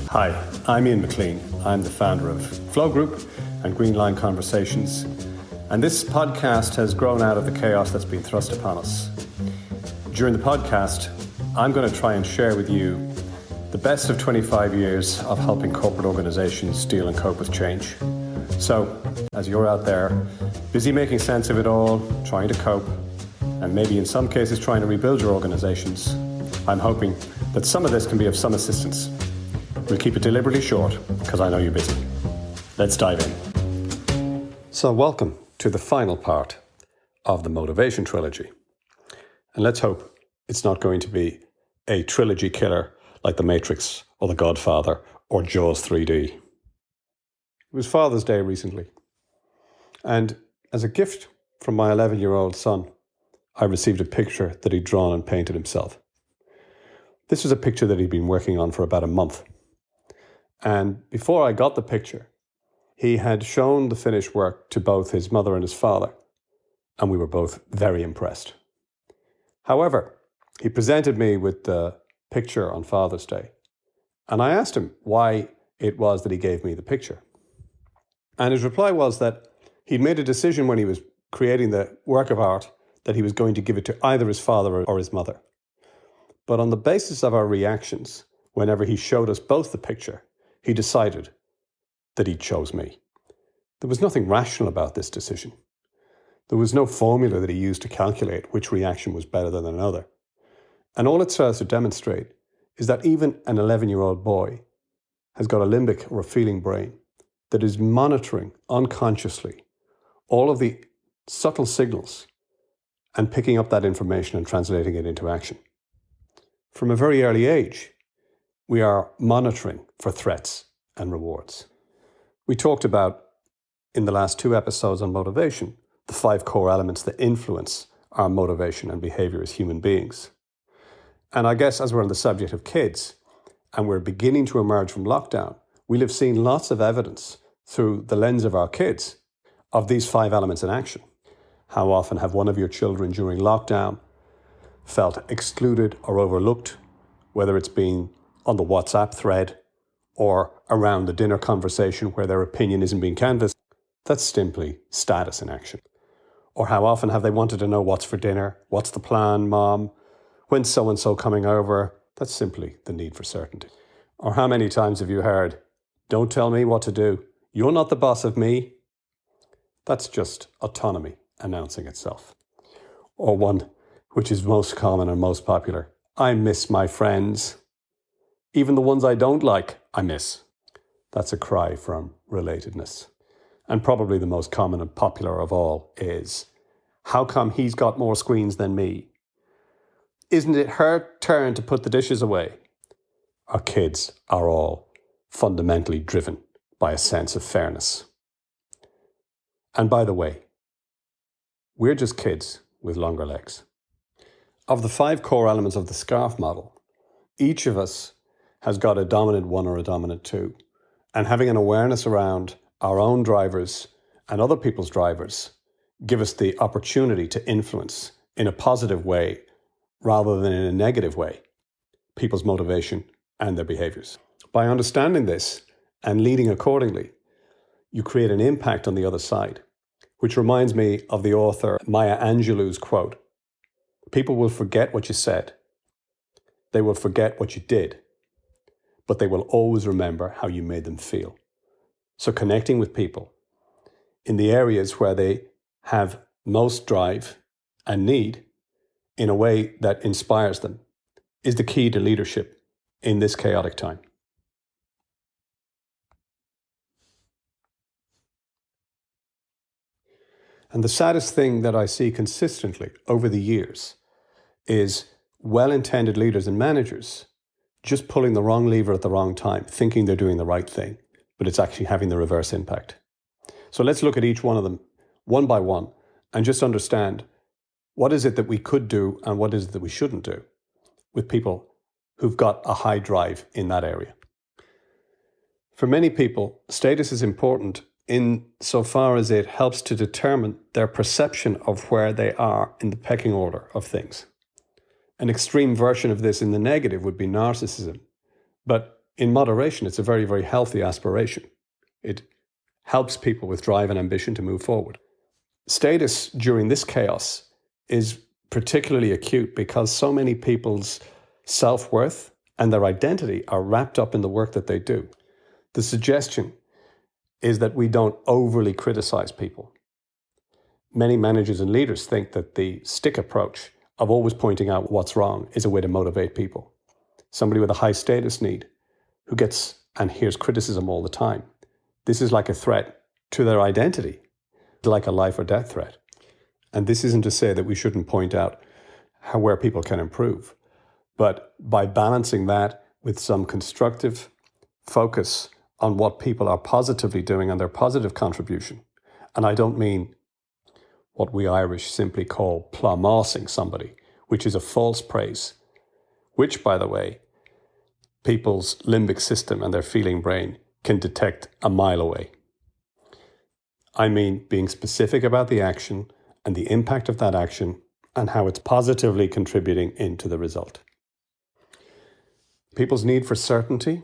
Hi, I'm McClean. I'm the founder of Flow Group and Green Line Conversations. And this podcast has grown out of the chaos that's been thrust upon us. During the podcast, I'm going to try and share with you the best of 25 years of helping corporate organizations deal and cope with change. So, as you're out there, busy making sense of it all, trying to cope, and maybe in some cases trying to rebuild your organizations, I'm hoping that some of this can be of some assistance. We'll keep it deliberately short, because I know you're busy. Let's dive in. So welcome to the final part of the Motivation Trilogy. And let's hope it's not going to be a trilogy killer like The Matrix or The Godfather or Jaws 3D. It was Father's Day recently. And as a gift from my 11-year-old son, I received a picture that he'd drawn and painted himself. This was a picture that he'd been working on for about a month. And before I got the picture, he had shown the finished work to both his mother and his father, and we were both very impressed. However, he presented me with the picture on Father's Day, and I asked him why it was that he gave me the picture. And his reply was that he'd made a decision when he was creating the work of art that he was going to give it to either his father or his mother. But on the basis of our reactions, whenever he showed us both the picture, he decided that he chose me. There was nothing rational about this decision. There was no formula that he used to calculate which reaction was better than another. And all it serves to demonstrate is that even an 11-year-old boy has got a limbic or a feeling brain that is monitoring unconsciously all of the subtle signals and picking up that information and translating it into action. From a very early age, we are monitoring for threats and rewards. We talked about, in the last 2 episodes on motivation, the 5 core elements that influence our motivation and behavior as human beings. And I guess as we're on the subject of kids, and we're beginning to emerge from lockdown, we'll have seen lots of evidence through the lens of our kids of these 5 elements in action. How often have one of your children during lockdown felt excluded or overlooked, whether it's been on the WhatsApp thread or around the dinner conversation where their opinion isn't being canvassed? That's simply status in action. Or how often have they wanted to know what's for dinner, what's the plan, mom, when's so-and-so coming over? That's simply the need for certainty. Or how many times have you heard, don't tell me what to do, you're not the boss of me? That's just autonomy announcing itself. Or one which is most common and most popular, I miss my friends. Even the ones I don't like, I miss. That's a cry from relatedness. And probably the most common and popular of all is, how come he's got more screens than me? Isn't it her turn to put the dishes away? Our kids are all fundamentally driven by a sense of fairness. And by the way, we're just kids with longer legs. Of the 5 core elements of the SCARF model, each of us has got a dominant 1 or a dominant 2. And having an awareness around our own drivers and other people's drivers give us the opportunity to influence in a positive way rather than in a negative way people's motivation and their behaviors. By understanding this and leading accordingly, you create an impact on the other side, which reminds me of the author Maya Angelou's quote, people will forget what you said, they will forget what you did, but they will always remember how you made them feel. So connecting with people in the areas where they have most drive and need in a way that inspires them is the key to leadership in this chaotic time. And the saddest thing that I see consistently over the years is well-intended leaders and managers just pulling the wrong lever at the wrong time, thinking they're doing the right thing, but it's actually having the reverse impact. So let's look at each one of them one by one and just understand what is it that we could do and what is it that we shouldn't do with people who've got a high drive in that area. For many people, status is important in so far as it helps to determine their perception of where they are in the pecking order of things. An extreme version of this in the negative would be narcissism. But in moderation, it's a very, very healthy aspiration. It helps people with drive and ambition to move forward. Status during this chaos is particularly acute because so many people's self-worth and their identity are wrapped up in the work that they do. The suggestion is that we don't overly criticize people. Many managers and leaders think that the stick approach of always pointing out what's wrong is a way to motivate people. Somebody with a high status need who gets and hears criticism all the time. This is like a threat to their identity, like a life or death threat. And this isn't to say that we shouldn't point out where people can improve, but by balancing that with some constructive focus on what people are positively doing and their positive contribution. And I don't mean what we Irish simply call plomossing somebody, which is a false praise, which, by the way, people's limbic system and their feeling brain can detect a mile away. I mean being specific about the action and the impact of that action and how it's positively contributing into the result. People's need for certainty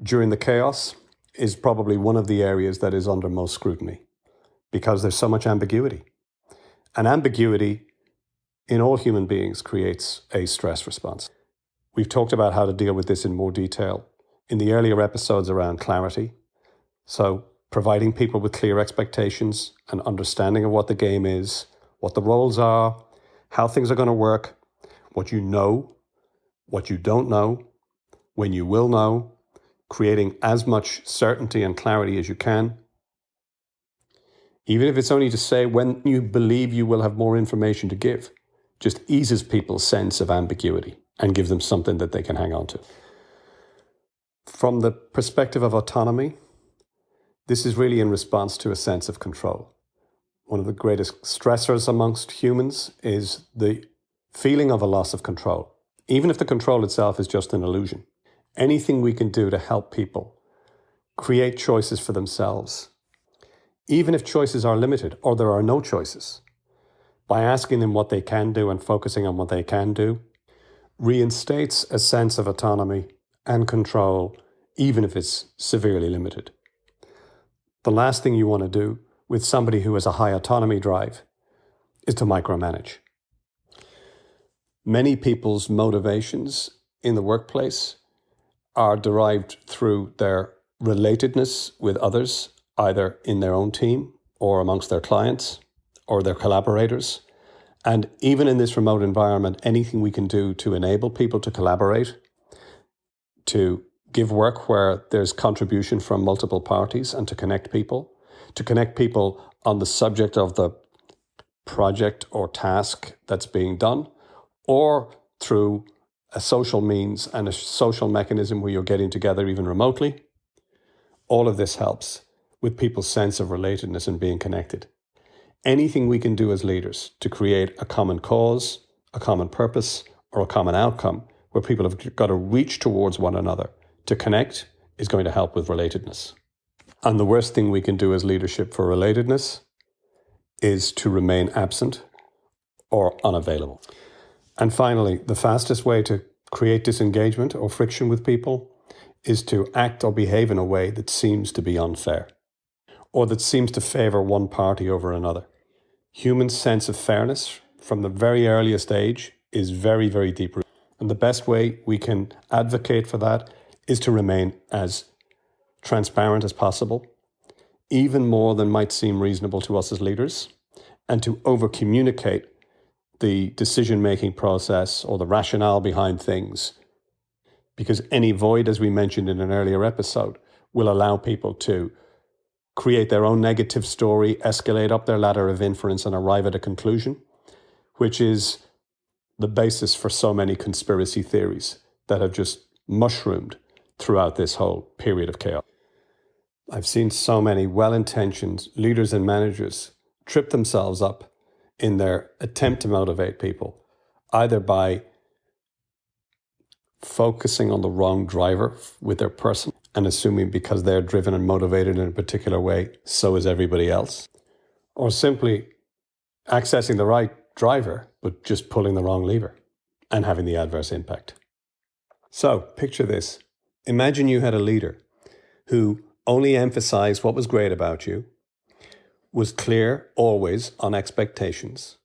during the chaos is probably one of the areas that is under most scrutiny because there's so much ambiguity. And ambiguity in all human beings creates a stress response. We've talked about how to deal with this in more detail in the earlier episodes around clarity. So providing people with clear expectations and understanding of what the game is, what the roles are, how things are going to work, what you know, what you don't know, when you will know, creating as much certainty and clarity as you can. Even if it's only to say when you believe you will have more information to give, just eases people's sense of ambiguity and gives them something that they can hang on to. From the perspective of autonomy, this is really in response to a sense of control. One of the greatest stressors amongst humans is the feeling of a loss of control, even if the control itself is just an illusion. Anything we can do to help people create choices for themselves, even if choices are limited or there are no choices, by asking them what they can do and focusing on what they can do, reinstates a sense of autonomy and control, even if it's severely limited. The last thing you want to do with somebody who has a high autonomy drive is to micromanage. Many people's motivations in the workplace are derived through their relatedness with others, either in their own team or amongst their clients or their collaborators. And even in this remote environment, anything we can do to enable people to collaborate, to give work where there's contribution from multiple parties and to connect people on the subject of the project or task that's being done, or through a social means and a social mechanism where you're getting together even remotely. All of this helps with people's sense of relatedness and being connected. Anything we can do as leaders to create a common cause, a common purpose, or a common outcome where people have got to reach towards one another to connect is going to help with relatedness. And the worst thing we can do as leadership for relatedness is to remain absent or unavailable. And finally, the fastest way to create disengagement or friction with people is to act or behave in a way that seems to be unfair or that seems to favor one party over another. Human sense of fairness from the very earliest age is very, very deep rooted. And the best way we can advocate for that is to remain as transparent as possible, even more than might seem reasonable to us as leaders, and to over-communicate the decision-making process or the rationale behind things. Because any void, as we mentioned in an earlier episode, will allow people to create their own negative story, escalate up their ladder of inference and arrive at a conclusion, which is the basis for so many conspiracy theories that have just mushroomed throughout this whole period of chaos. I've seen so many well-intentioned leaders and managers trip themselves up in their attempt to motivate people, either by focusing on the wrong driver with their person and assuming because they're driven and motivated in a particular way, so is everybody else, or simply accessing the right driver, but just pulling the wrong lever and having the adverse impact. So picture this. Imagine you had a leader who only emphasized what was great about you, was clear always on expectations,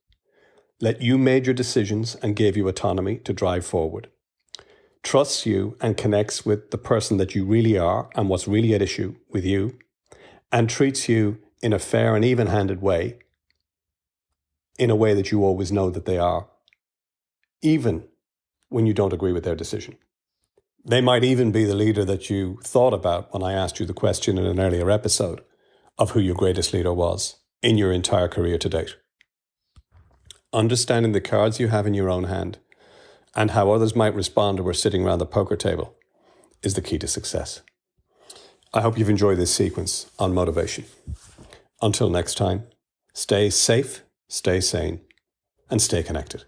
let you make your decisions and gave you autonomy to drive forward, trusts you and connects with the person that you really are and what's really at issue with you, and treats you in a fair and even-handed way, in a way that you always know that they are, even when you don't agree with their decision. They might even be the leader that you thought about when I asked you the question in an earlier episode of who your greatest leader was in your entire career to date. Understanding the cards you have in your own hand and how others might respond when we're sitting around the poker table is the key to success. I hope you've enjoyed this sequence on motivation. Until next time, stay safe, stay sane, and stay connected.